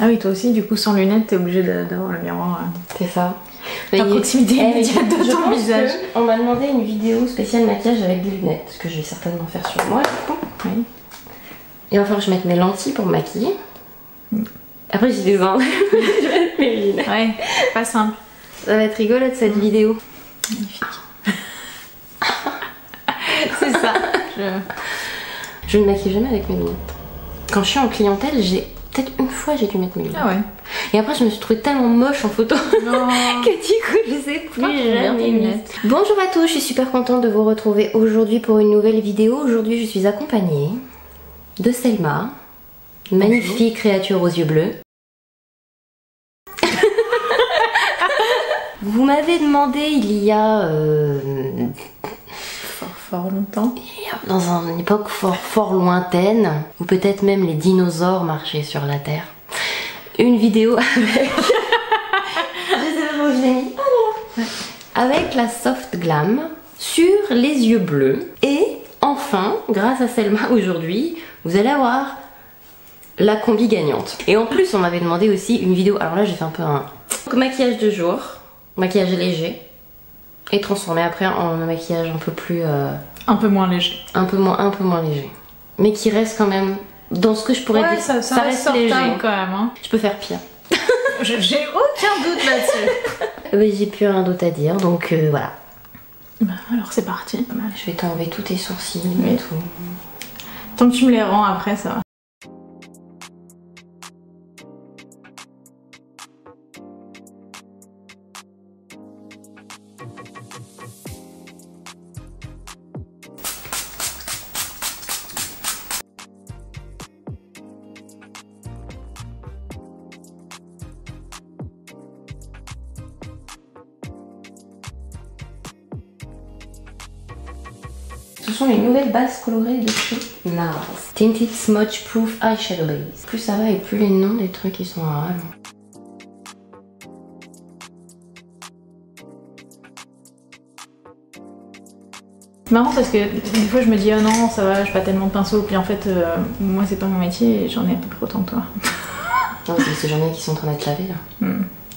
Ah oui, toi aussi, du coup, sans lunettes, t'es obligée d'avoir le miroir. C'est ça. La proximité immédiate de ton visage. On m'a demandé une vidéo spéciale maquillage avec des lunettes, ce que je vais certainement faire sur moi. Oui. Il va falloir que je mette mes lentilles pour me maquiller. Après, j'ai des vents. Je vais mettre mes lunettes. Ouais, pas simple. Ça va être rigolote cette vidéo. Magnifique. C'est ça. Je ne maquille jamais avec mes lunettes. Quand je suis en clientèle, peut-être une fois j'ai dû mettre mes lunettes. Ah ouais. Et après je me suis trouvée tellement moche en photo que du coup je sais plus jamais lunettes. Bonjour à tous, je suis super contente de vous retrouver aujourd'hui pour une nouvelle vidéo. Aujourd'hui je suis accompagnée de Selma, une magnifique créature aux yeux bleus. Vous m'avez demandé il y a fort longtemps. Dans une époque fort lointaine, où peut-être même les dinosaures marchaient sur la Terre, une vidéo avec... Je sais pas où je l'ai mis. Ah, avec la Soft Glam sur les yeux bleus. Et enfin, grâce à Selma aujourd'hui, vous allez avoir la combi gagnante. Et en plus, on m'avait demandé aussi une vidéo. Alors là, j'ai fait un peu un maquillage de jour, maquillage léger, et transformé après en un maquillage un peu plus... un peu moins léger. Un peu moins léger. Mais qui reste quand même dans ce que je pourrais dire. Ça reste léger quand même. Hein. Je peux faire pire. J'ai aucun doute là-dessus. Mais j'ai plus rien d'autre à dire, donc voilà. Bah, alors c'est parti. Je vais t'enlever tous tes sourcils et tout. Tant que tu me les rends après, ça va. Ce sont les nouvelles bases colorées de chez NARS. Tinted Smudge Proof Eyeshadow Base. Plus ça va et plus les noms des trucs ils sont à rallonge. C'est marrant parce que des fois je me dis oh non ça va, j'ai pas tellement de pinceaux, puis en fait moi c'est pas mon métier et j'en ai à peu près autant que toi. Non, c'est ces journées qui sont en train d'être lavées là.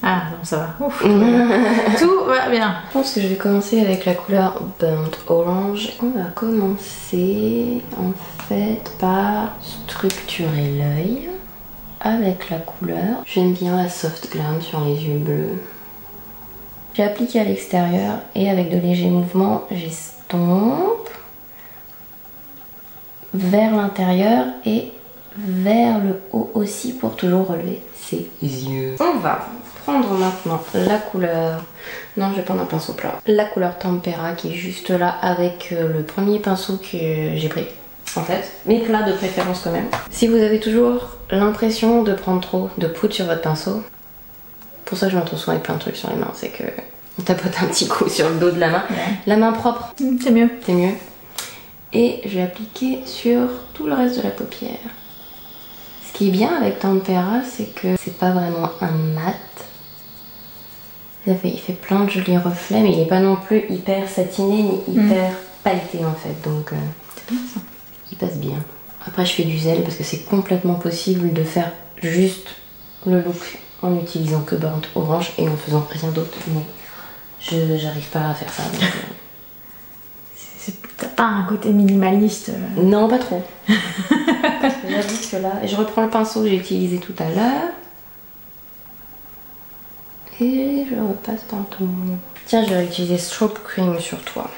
Ah non ça va. Ouf, tout va bien. Je pense que je vais commencer avec la couleur Burnt Orange. On va commencer en fait par structurer l'œil avec la couleur. J'aime bien la Soft Glam sur les yeux bleus. J'ai appliqué à l'extérieur et avec de légers mouvements, j'estompe vers l'intérieur et vers le haut aussi pour toujours relever ses yeux. On va prendre maintenant la couleur, non je vais prendre un pinceau plat, la couleur Tempera qui est juste là avec le premier pinceau que j'ai pris en fait, mais plat de préférence quand même. Si vous avez toujours l'impression de prendre trop de poudre sur votre pinceau, pour ça je me retrouve souvent avec plein de trucs sur les mains, c'est que on tapote un petit coup sur le dos de la main, la main propre, c'est mieux. C'est mieux. Et je vais appliquer sur tout le reste de la paupière. Ce qui est bien avec Tempera, c'est que c'est pas vraiment un mat. Il fait plein de jolis reflets, mais il n'est pas non plus hyper satiné ni hyper pailleté en fait, donc c'est bien ça. Il passe bien. Après je fais du zèle parce que c'est complètement possible de faire juste le look en utilisant que Burnt Orange et en faisant rien d'autre, mais j'arrive pas à faire ça. T'as pas un côté minimaliste Non, pas trop. J'avoue que là, je reprends le pinceau que j'ai utilisé tout à l'heure. Et je repasse dans ton... Tiens, je vais utiliser Strobe Cream sur toi.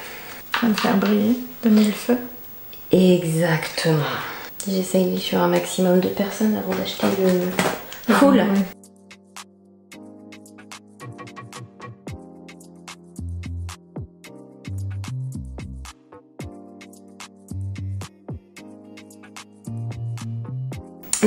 Ça va me faire briller, donner le feu. Exactement. J'essaye sur un maximum de personnes avant d'acheter le full. Ouais.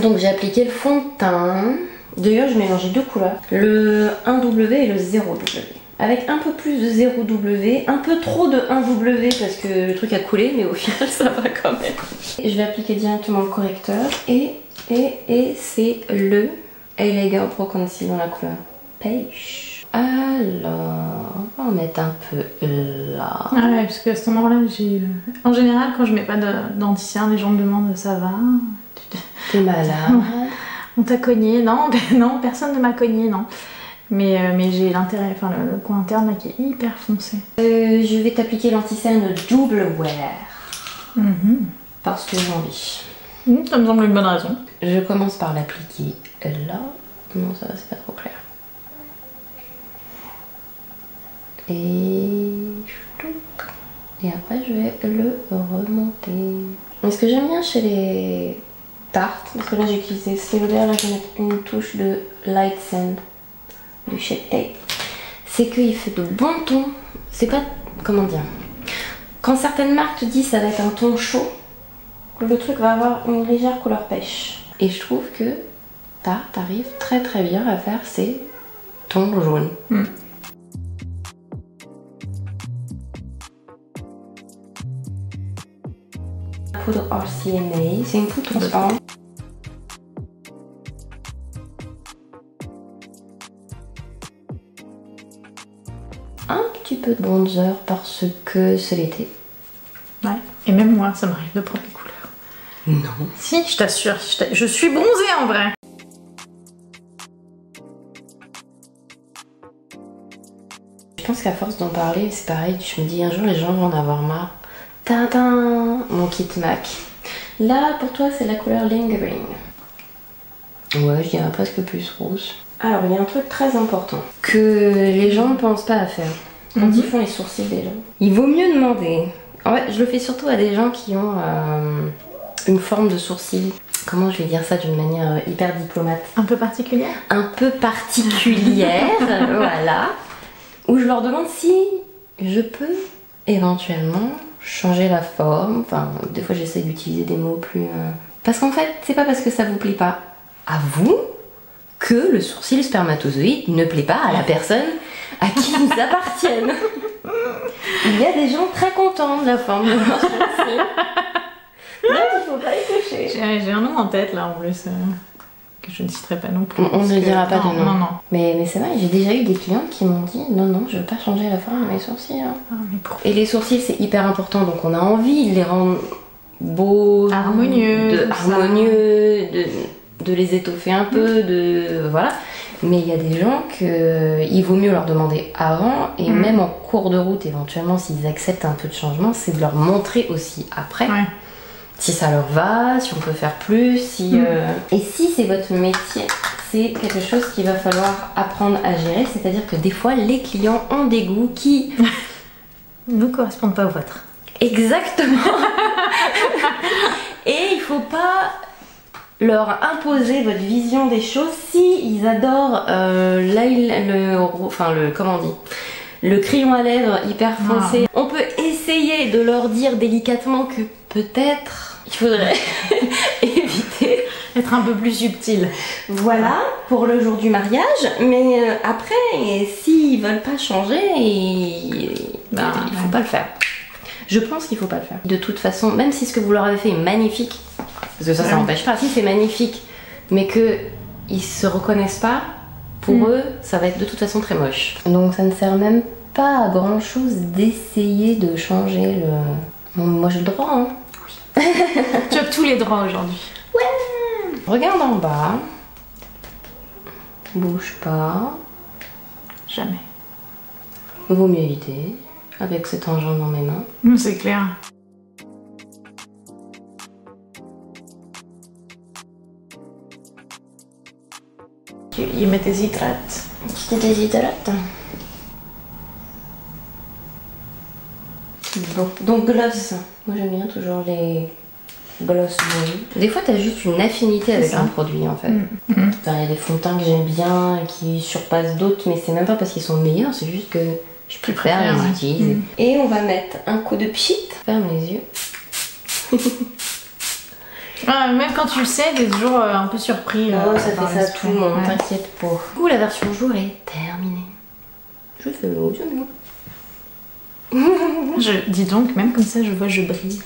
Donc j'ai appliqué le fond de teint. D'ailleurs, je mélangeais deux couleurs, le 1W et le 0W. Avec un peu plus de 0W, un peu trop de 1W parce que le truc a coulé, mais au final ça va quand même. Et je vais appliquer directement le correcteur et c'est le Elegant Pro Conceal dans la couleur Beige. Alors, on va en mettre un peu là. Ah ouais, parce que à cet endroit-là, j'ai... En général, quand je mets pas d'anti-cerne, les gens me demandent ça va. T'es malade. On t'a cogné? Non, non, personne ne m'a cogné, non. Mais j'ai l'intérêt, enfin le coin interne là qui est hyper foncé. Je vais t'appliquer l'anti-cerne double wear. Parce que j'ai envie. Ça me semble une bonne raison. Je commence par l'appliquer là. Non, ça va, c'est pas trop clair. Et après, je vais le remonter. Mais ce que j'aime bien chez les tartes, parce que là j'ai utilisé Cellulaire, là je vais mettre une touche de Light Sand du Shade 8, c'est qu'il fait de bons tons. C'est pas, comment dire, quand certaines marques te disent ça va être un ton chaud, le truc va avoir une légère couleur pêche. Et je trouve que Tarte arrive très très bien à faire ces tons jaunes. Poudre RCMA, c'est une poudre transparente. Un petit peu de bronzer parce que c'est l'été. Ouais, et même moi, ça m'arrive de prendre les couleurs. Non. Si, je t'assure, je suis bronzée en vrai. Je pense qu'à force d'en parler, c'est pareil, je me dis un jour les gens vont en avoir marre. Tintin, mon kit MAC. Là, pour toi, c'est la couleur Lingering. Ouais, je dirais presque plus rose. Alors, il y a un truc très important que les gens ne pensent pas à faire quand ils font les sourcils des gens. Il vaut mieux demander. En fait, je le fais surtout à des gens qui ont une forme de sourcil. Comment je vais dire ça d'une manière hyper diplomate? Un peu particulière? Un peu particulière, voilà. Où je leur demande si je peux éventuellement changer la forme. Enfin, des fois j'essaie d'utiliser des mots plus... Parce qu'en fait, c'est pas parce que ça vous plaît pas à vous que le sourcil spermatozoïde ne plaît pas à la personne à qui ils appartiennent. Il y a des gens très contents de la forme de leur sourcil. Donc il faut pas les toucher. J'ai un nom en tête là en plus. Que je ne citerai pas non plus. On ne dira pas de nom. Non. Mais c'est vrai, j'ai déjà eu des clientes qui m'ont dit non, je veux pas changer la forme de mes sourcils. Hein. Ah, mais pourquoi? Et les sourcils, c'est hyper important, donc on a envie de les rendre beaux, harmonieux, de les étoffer un peu, voilà. Mais il y a des gens qu'il vaut mieux leur demander avant, et même en cours de route, éventuellement, s'ils acceptent un peu de changement, c'est de leur montrer aussi après. Ouais. Si ça leur va, si on peut faire plus, si... Et si c'est votre métier, c'est quelque chose qu'il va falloir apprendre à gérer, c'est-à-dire que des fois, les clients ont des goûts qui... ne correspondent pas aux vôtres. Exactement. Et il faut pas leur imposer votre vision des choses si ils adorent le crayon à lèvres hyper foncé. On peut essayer de leur dire délicatement que peut-être il faudrait éviter. Être un peu plus subtil. Voilà, pour le jour du mariage. Mais après, s'ils veulent pas changer, il faut pas le faire. Je pense qu'il faut pas le faire. De toute façon, même si ce que vous leur avez fait est magnifique, parce que ça n'empêche pas, si c'est magnifique, mais qu'ils se reconnaissent pas, pour eux, ça va être de toute façon très moche. Donc ça ne sert même pas à grand chose d'essayer de changer le... Moi j'ai le droit, hein. Oui. Tu as tous les droits aujourd'hui. Ouais. Regarde en bas. Bouge pas. Jamais. Vaut mieux éviter, avec cet engin dans mes mains. C'est clair. Tu y mets tes hydrates. Tu te déshydrates. Bon, donc gloss. Moi j'aime bien toujours les gloss boy. Des fois t'as juste une affinité avec un produit en fait. Enfin, il y a des fonds de teint que j'aime bien qui surpassent d'autres, mais c'est même pas parce qu'ils sont meilleurs, c'est juste que je préfère les utiliser. Et on va mettre un coup de pchit. Ferme les yeux. Même quand tu le sais, t'es toujours un peu surpris. Oh, ça fait ça à tout le monde, t'inquiète pas. Du coup, la version jour est terminée. Je fais le haut, Dis donc, même comme ça, je brille.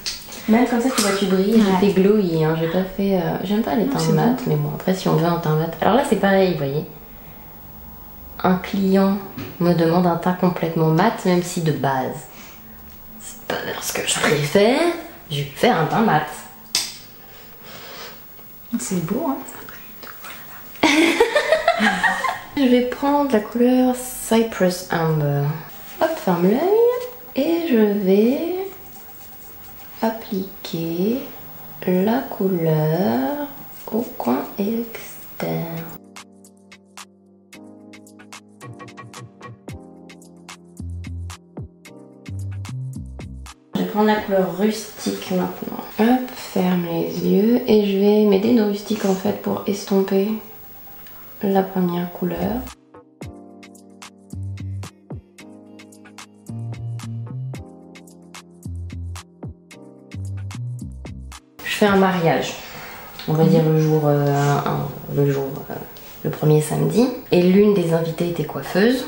Même comme ça, tu brilles. J'ai fait glowy, hein. J'ai pas fait... J'aime pas les teints mat, mais bon, après, si on veut un teint mat... Alors là, c'est pareil, vous voyez. Un client me demande un teint complètement mat, même si de base, c'est pas ce que je préfère. Je vais faire un teint mat. C'est beau, hein. Je vais prendre la couleur Cypress Amber. Hop, ferme l'œil. Et je vais appliquer la couleur au coin externe. Je vais prendre la couleur rustique maintenant. Hop, ferme les yeux et je vais m'aider de rustique en fait pour estomper la première couleur. Je fais un mariage, on va dire le premier samedi, et l'une des invitées était coiffeuse.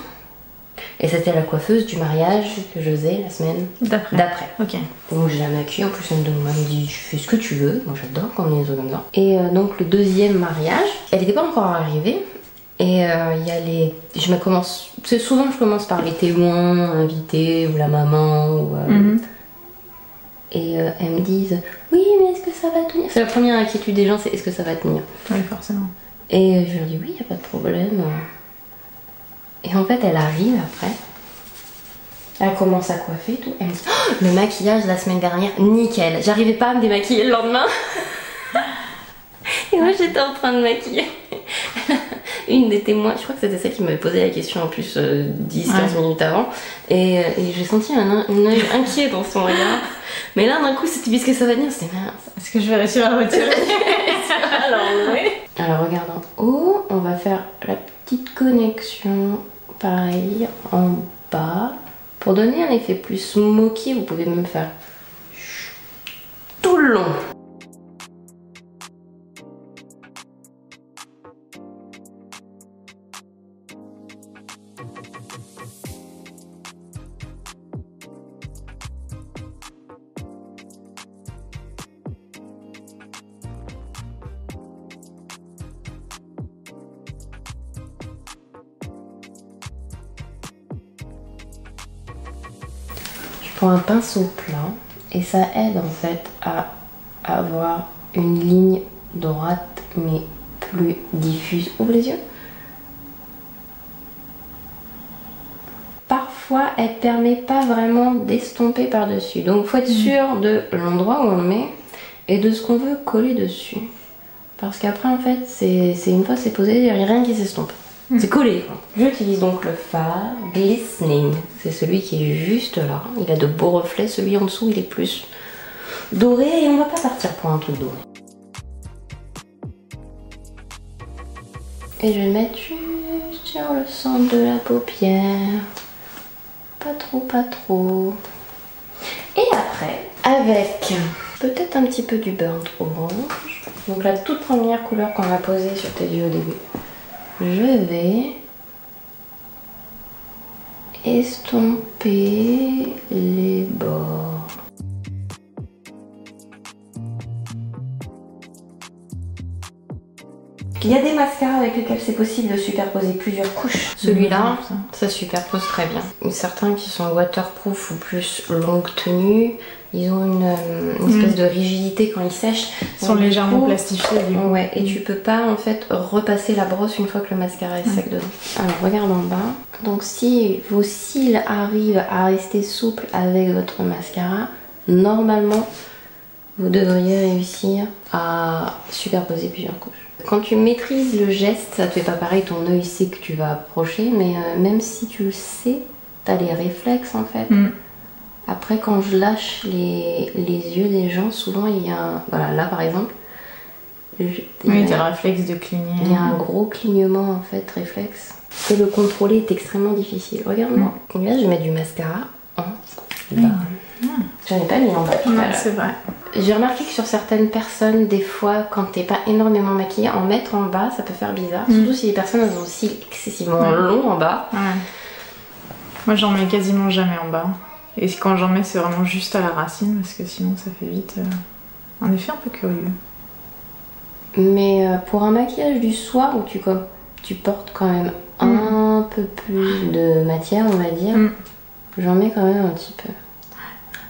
Et c'était la coiffeuse du mariage que je faisais la semaine d'après. Ok. Donc je la maquille, en plus elle me dit tu fais ce que tu veux, moi j'adore quand on est comme ça. Et donc le deuxième mariage, elle n'était pas encore arrivée. Et il y a les... souvent je commence par les témoins, invités, ou la maman, ou... Et elles me disent oui mais est-ce que ça va tenir? C'est la première inquiétude des gens, c'est est-ce que ça va tenir? Oui forcément. Et je leur dis oui, il n'y a pas de problème. Et en fait, elle arrive après. Elle commence à coiffer et tout. Elle me dit oh, le maquillage la semaine dernière, nickel. J'arrivais pas à me démaquiller le lendemain. Et moi, j'étais en train de maquiller. Une des témoins, je crois que c'était celle qui m'avait posé la question en plus 10-15 minutes avant. Et j'ai senti un œil inquiet dans son regard. Mais là, d'un coup, c'était puisque ça va venir, c'était mince. Est-ce que je vais réussir à retirer? Alors, regarde en haut, on va faire la petite connexion. Pareil en bas. Pour donner un effet plus smoky, vous pouvez même faire tout le long. Un pinceau plat et ça aide en fait à avoir une ligne droite mais plus diffuse. Ouvre les yeux. Parfois elle permet pas vraiment d'estomper par dessus, donc faut être sûr de l'endroit où on le met et de ce qu'on veut coller dessus, parce qu'après en fait c'est une fois c'est posé, il n'y a rien qui s'estompe. C'est collé. J'utilise donc le fard Glistening. C'est celui qui est juste là. Il a de beaux reflets. Celui en dessous, il est plus doré et on va pas partir pour un truc doré. Et je vais le mettre juste sur le centre de la paupière. Pas trop, pas trop. Et après, avec peut-être un petit peu du burnt orange. Donc la toute première couleur qu'on va poser sur tes yeux au début. Je vais estomper les bords. Il y a des mascaras avec lesquels c'est possible de superposer plusieurs couches. Celui-là, ça superpose très bien. Certains qui sont waterproof ou plus longue tenue, ils ont une espèce de rigidité quand ils sèchent. Ils sont légèrement plastifiés. Ouais, et tu peux pas en fait repasser la brosse une fois que le mascara est sec dedans. Alors regarde en bas. Donc si vos cils arrivent à rester souples avec votre mascara, normalement vous devriez réussir à superposer plusieurs couches. Quand tu maîtrises le geste, ça te fait pas pareil, ton œil sait que tu vas approcher, mais même si tu le sais, t'as les réflexes en fait. Après quand je lâche les yeux des gens, souvent il y a un... Voilà, là par exemple, oui, t'as le réflexe de cligner. Il y a un gros clignement en fait, réflexe. Et le contrôler est extrêmement difficile. Regarde-moi. Et là je mets du mascara en bas. J'en ai pas mis en bas tout à l'heure. C'est vrai. J'ai remarqué que sur certaines personnes, des fois, quand t'es pas énormément maquillée, en mettre en bas, ça peut faire bizarre. Surtout si les personnes elles ont aussi excessivement long en bas. Moi, j'en mets quasiment jamais en bas. Et quand j'en mets, c'est vraiment juste à la racine, parce que sinon, ça fait vite un effet un peu curieux. Mais pour un maquillage du soir où tu portes quand même un peu plus de matière, on va dire, j'en mets quand même un petit peu.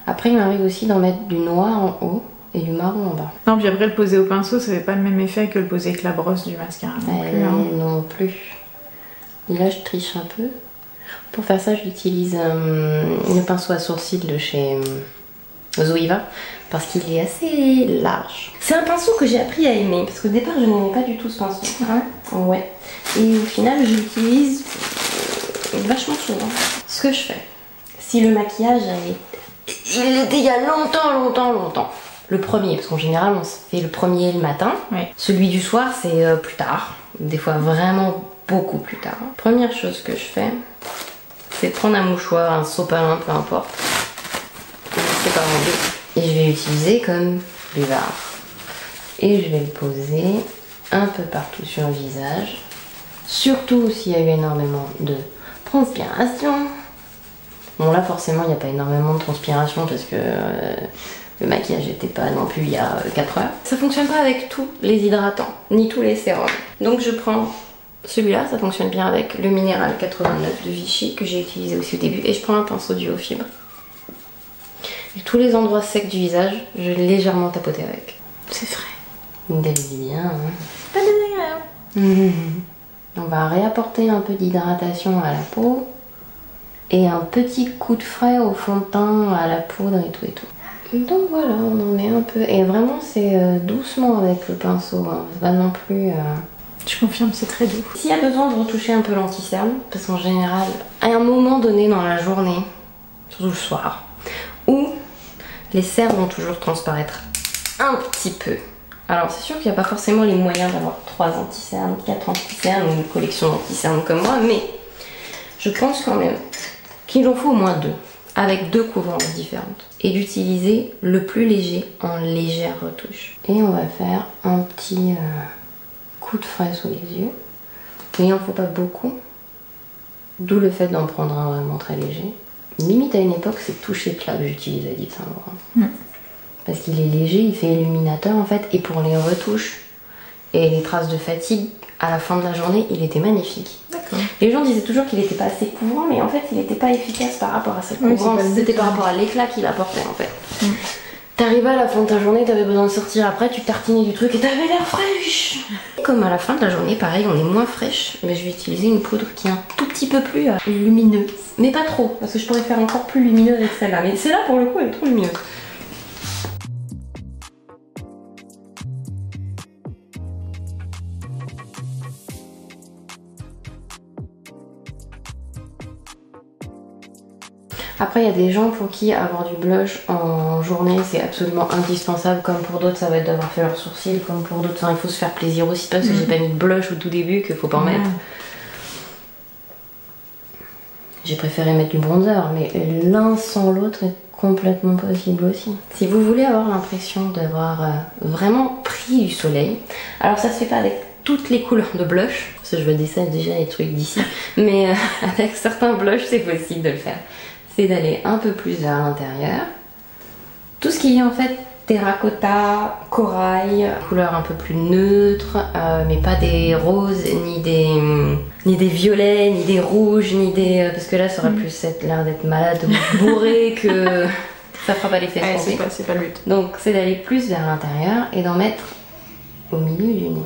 Après, il m'arrive aussi d'en mettre du noir en haut. et du marron en bas. Non, puis après le poser au pinceau, ça fait pas le même effet que le poser avec la brosse du mascara non plus. Hein. Non plus. Et là, je triche un peu. Pour faire ça, j'utilise le pinceau à sourcils de chez Zoeva parce qu'il est assez large. C'est un pinceau que j'ai appris à aimer parce qu'au départ, je n'aimais pas du tout ce pinceau. Ouais. Et au final, je l'utilise vachement souvent. Ce que je fais, si le maquillage il était il y a longtemps. Le premier, parce qu'en général, on se fait le premier le matin. Oui. Celui du soir, c'est plus tard. Des fois, vraiment beaucoup plus tard. Première chose que je fais, c'est prendre un mouchoir, un sopalin, peu importe. Je sépare en deux. Et je vais l'utiliser comme buvard. Et je vais le poser un peu partout sur le visage. Surtout s'il y a eu énormément de transpiration. Bon là forcément il n'y a pas énormément de transpiration parce que le maquillage n'était pas non plus il y a 4 heures. Ça fonctionne pas avec tous les hydratants, ni tous les sérums. Donc je prends celui-là, ça fonctionne bien avec le Minéral 89 de Vichy que j'ai utilisé aussi au début. Et je prends un pinceau duo fibre. Et tous les endroits secs du visage, je vais légèrement tapoter avec. C'est frais. Vous avez dit bien. Hein. Pas désagréable. On va réapporter un peu d'hydratation à la peau. Et un petit coup de frais au fond de teint, à la poudre et tout. Donc voilà, on en met un peu. Et vraiment, c'est doucement avec le pinceau. Hein. C'est pas non plus... Je confirme, c'est très doux. S'il y a besoin de retoucher un peu l'anti-cerne, parce qu'en général, à un moment donné dans la journée, surtout le soir, où les cernes vont toujours transparaître un petit peu. Alors c'est sûr qu'il n'y a pas forcément les moyens d'avoir 3 anti-cernes, 4 anti-cernes ou une collection d'anti-cernes comme moi, mais je pense quand même qu'il en faut au moins 2, avec 2 couvertes différentes. Et d'utiliser le plus léger en légère retouche. Et on va faire un petit coup de frais sous les yeux. Mais il n'en faut pas beaucoup. D'où le fait d'en prendre un vraiment très léger. Limite à une époque, c'est toucher plat que j'utilisais Yves Saint Laurent. Parce qu'il est léger, il fait illuminateur en fait. Et pour les retouches et les traces de fatigue, à la fin de la journée, il était magnifique. D'accord. Les gens disaient toujours qu'il n'était pas assez couvrant, mais en fait, il n'était pas efficace par rapport à cette couvrance. C'était par rapport à l'éclat qu'il apportait en fait. T'arrivais à la fin de ta journée, t'avais besoin de sortir après, tu tartinais du truc et t'avais l'air fraîche. Comme à la fin de la journée, pareil, on est moins fraîche, mais je vais utiliser une poudre qui est un tout petit peu plus lumineuse. Mais pas trop, parce que je pourrais faire encore plus lumineuse avec celle-là. Mais celle-là, pour le coup, elle est trop lumineuse. Après, il y a des gens pour qui avoir du blush en journée, c'est absolument indispensable. Comme pour d'autres, ça va être d'avoir fait leurs sourcils. Comme pour d'autres, il faut se faire plaisir aussi. Parce que j'ai pas mis de blush au tout début, qu'il faut pas en mettre. J'ai préféré mettre du bronzer, mais l'un sans l'autre est complètement possible aussi. Si vous voulez avoir l'impression d'avoir vraiment pris du soleil, alors ça se fait pas avec toutes les couleurs de blush, parce que je veux déjà les trucs d'ici, mais avec certains blushs, c'est possible de le faire. C'est d'aller un peu plus vers l'intérieur. Tout ce qui est en fait terracotta, corail, couleurs un peu plus neutres, mais pas des roses, ni des violets, ni des rouges, ni des... parce que là ça aurait plus l'air d'être malade ou bourré que ça fera pas l'effet escompté. C'est pas le but. Donc c'est d'aller plus vers l'intérieur et d'en mettre au milieu du nez.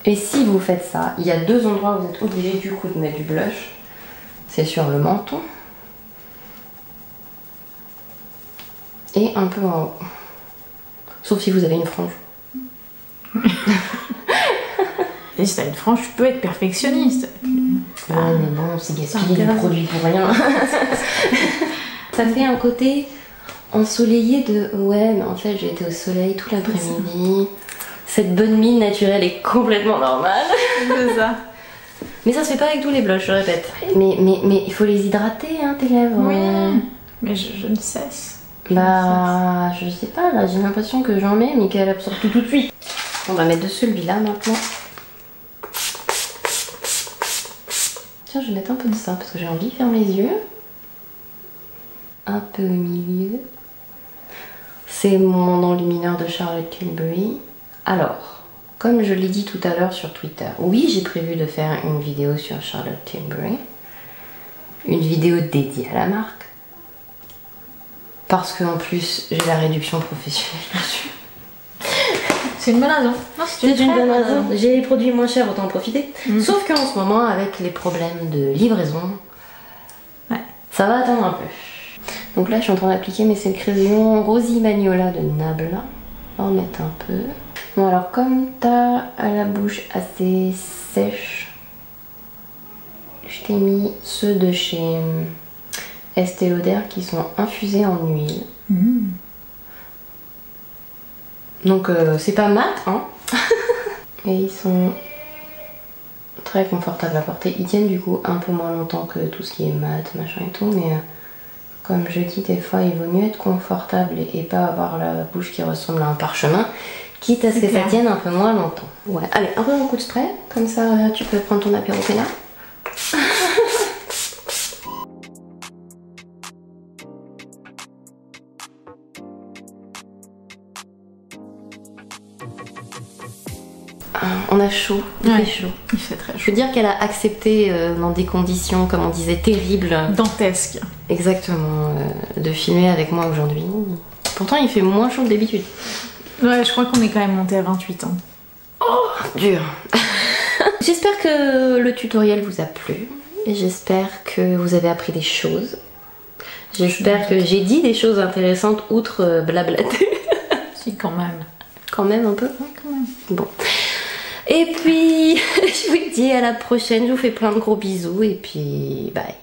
Et si vous faites ça, il y a 2 endroits où vous êtes obligé du coup de mettre du blush. C'est sur le menton et un peu en haut. Sauf si vous avez une frange. Et si t'as une frange, tu peux être perfectionniste. Ouais, mais bon, c'est gaspiller du produit pour rien. Ça fait un côté ensoleillé de ouais, mais en fait j'ai été au soleil tout l'après-midi. Cette bonne mine naturelle est complètement normale. C'est ça. Mais ça se fait pas avec tous les blushs, je répète. Mais il faut les hydrater, hein, tes lèvres. Oui, mais je ne cesse. Bah, je sais pas, là, j'ai l'impression que j'en mets, mais qu'elle absorbe tout de suite. On va mettre de celui-là maintenant. Tiens, je vais mettre un peu de ça, parce que j'ai envie de fermer les yeux. Un peu au milieu. C'est mon enlumineur de Charlotte Tilbury. Alors, comme je l'ai dit tout à l'heure sur Twitter, oui, j'ai prévu de faire une vidéo sur Charlotte Tilbury. Une vidéo dédiée à la marque. Parce qu'en plus, j'ai la réduction professionnelle dessus. C'est une bonne raison. C'est une bonne raison. J'ai les produits moins chers, autant en profiter. Sauf qu'en ce moment, avec les problèmes de livraison, ça va attendre un peu. Donc là, je suis en train d'appliquer, mais c'est le crayon Rosy Magnolia de Nabla. On va en mettre un peu. Bon, alors, comme t'as à la bouche assez sèche, je t'ai mis ceux de chez Estée Lauder qui sont infusés en huile. Donc c'est pas mat, hein. Et ils sont très confortables à porter. Ils tiennent du coup un peu moins longtemps que tout ce qui est mat, machin et tout, mais comme je dis des fois, il vaut mieux être confortable et pas avoir la bouche qui ressemble à un parchemin, quitte à ce que ça tienne un peu moins longtemps. Ouais, allez, un peu un coup de spray, comme ça tu peux prendre ton apéro peinard. On a chaud, il fait chaud. Il fait très chaud. Je veux dire qu'elle a accepté dans des conditions, comme on disait, terribles. Dantesques. Exactement, de filmer avec moi aujourd'hui. Pourtant, il fait moins chaud que d'habitude. Ouais, je crois qu'on est quand même monté à 28 ans. Oh, dur. J'espère que le tutoriel vous a plu. Et j'espère que vous avez appris des choses. J'espère que j'ai dit des choses intéressantes outre blablater. Si, quand même. Quand même un peu. Ouais, quand même. Bon. Et puis, je vous dis à la prochaine. Je vous fais plein de gros bisous. Et puis, bye.